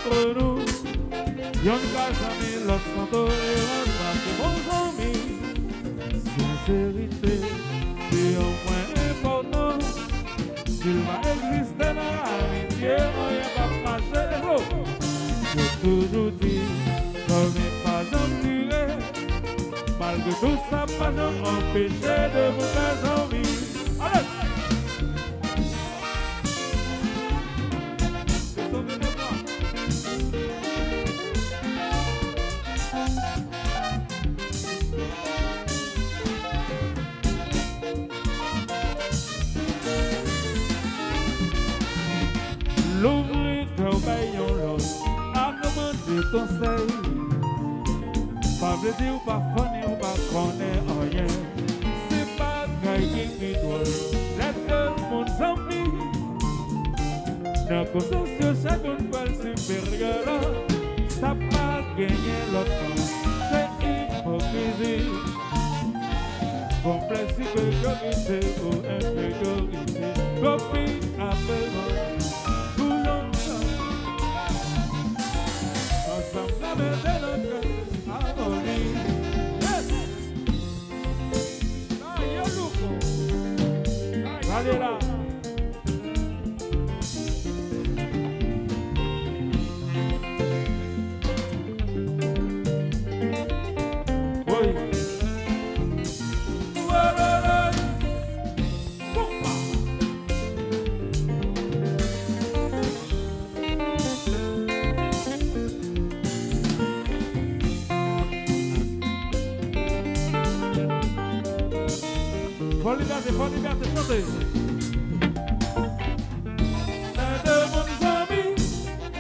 entre nous. Yon cas ami, l'autre sans tolérance, c'est mon ami. Sincérité, c'est au moins important. S'il va exister dans l'amitié, on y va passer les mots. J'ai toujours dit, qu'on n'est pas enduré. Malgré tout ça, pas nous empêcher de vous faire envie. Allez! L'ouvrir comme baillon l'autre, à commander conseil. Pas veut dire ou pas funny ou pas connaître rien. C'est pas gagner qui doit l'être mon ami. Dans la conscience, chacun doit le supérieur. Ça pas gagner l'autre, c'est hypocrisie. Complexe, supériorité ou infériorité. Copie, appelle-moi. Allez là. Oui. Faut liberté, chantez. Plein de bons amis,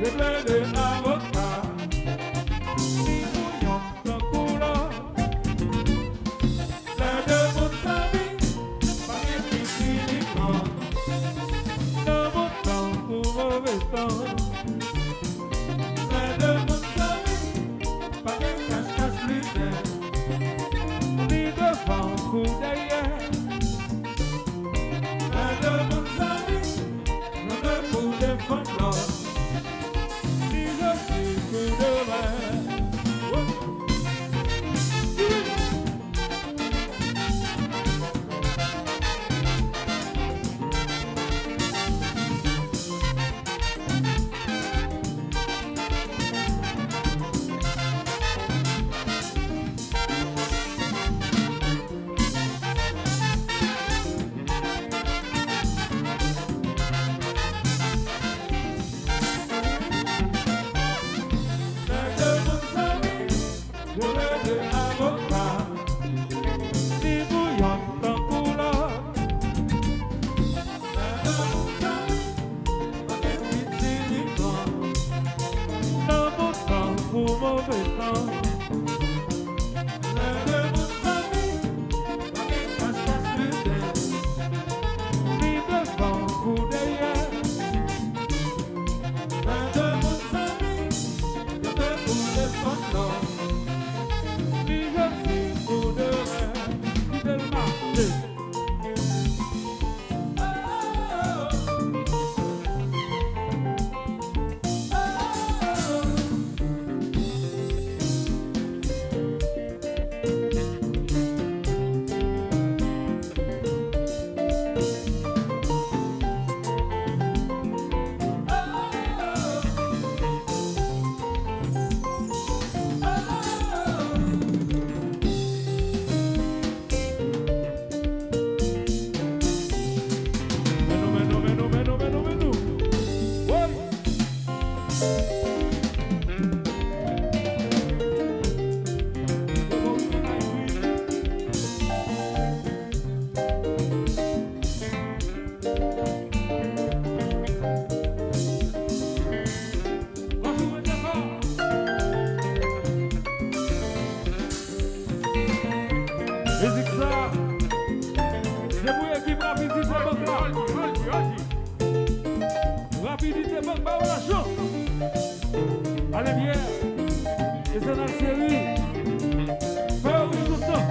et plein de avocats. Ni bouillon sans couleur. Plein de bons amis, pas de cyniquement. De bon temps pour mauvais temps. Plein de bons amis, pas de cache-cache plus d'air. Ni devant pour derrière. Rapidité, banque, bah, on la chance. Allez, viens. Et c'est dans la série. Fais tout le temps.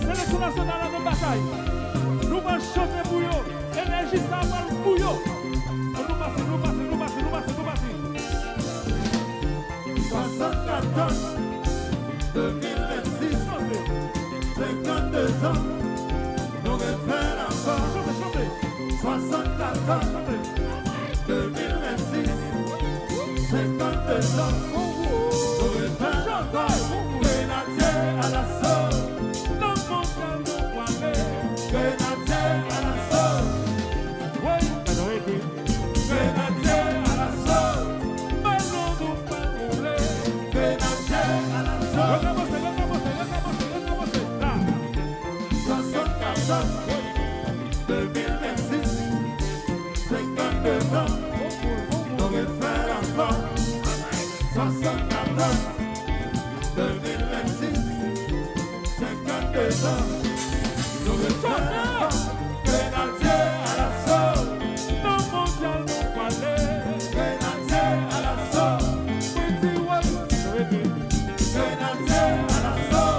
Sélection nationale de bataille. Nous allons chanter pour eux. Énergie, ça va pour eux. Nous passons. 74, 2026, 52 ans, nous refaire encore. 74, 2026, 52 ans, nous refaire encore. Grenadier à l'assaut. Grenadier à l'assaut. Grenadier à l'assaut. Grenadier à l'assaut. 74, 2026, 52 ans, nous refaire encore. 74, 2026, 52 ans. Nous refaire encore. Grenadier à l'assaut. Grenadier à l'assaut. Grenadier à l'assaut.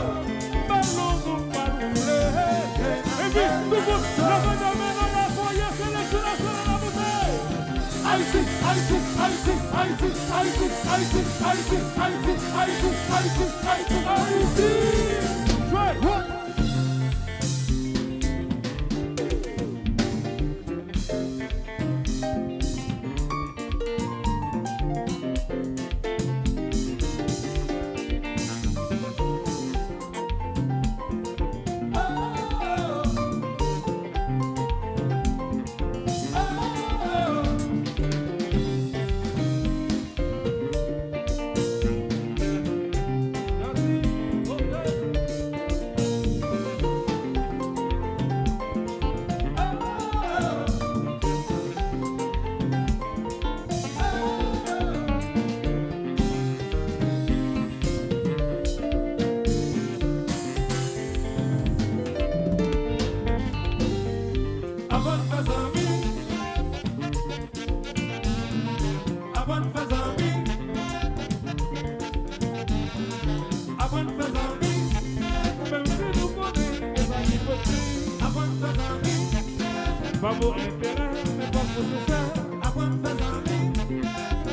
Pas pour intérêt, mais pas pour sincère. Avant de faire amis,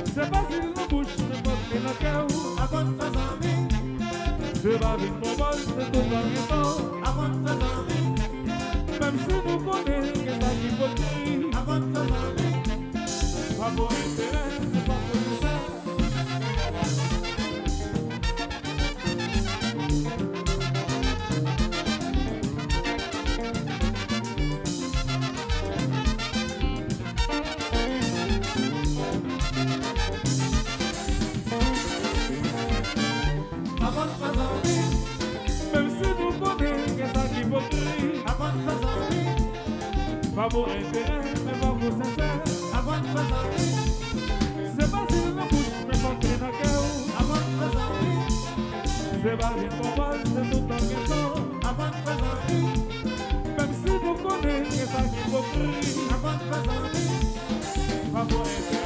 C'est facile la bouche, mais pas que dans le cœur. avant de faire amis, C'est pas une mobile, c'est tout dans le temps. avant de faire amis, Même si nous connaissons que ça qui faut dire. avant de faire amis, Pas pour intérêt, mais pas pour sincère. avant de faire amis, Même si nous connaissons que ça qui faut dire. avant de faire amis, Pas pour intérêt, mais pas pour sincère. avant de faire amis, C'est facile la bouche, mais pas que dans le cœur. avant de faire amis, C'est pas une mobile, c'est tout dans le temps. avant de faire amis, Même si nous connaissons que ça qui faut dire. avant de faire amis, Pas pour intérêt,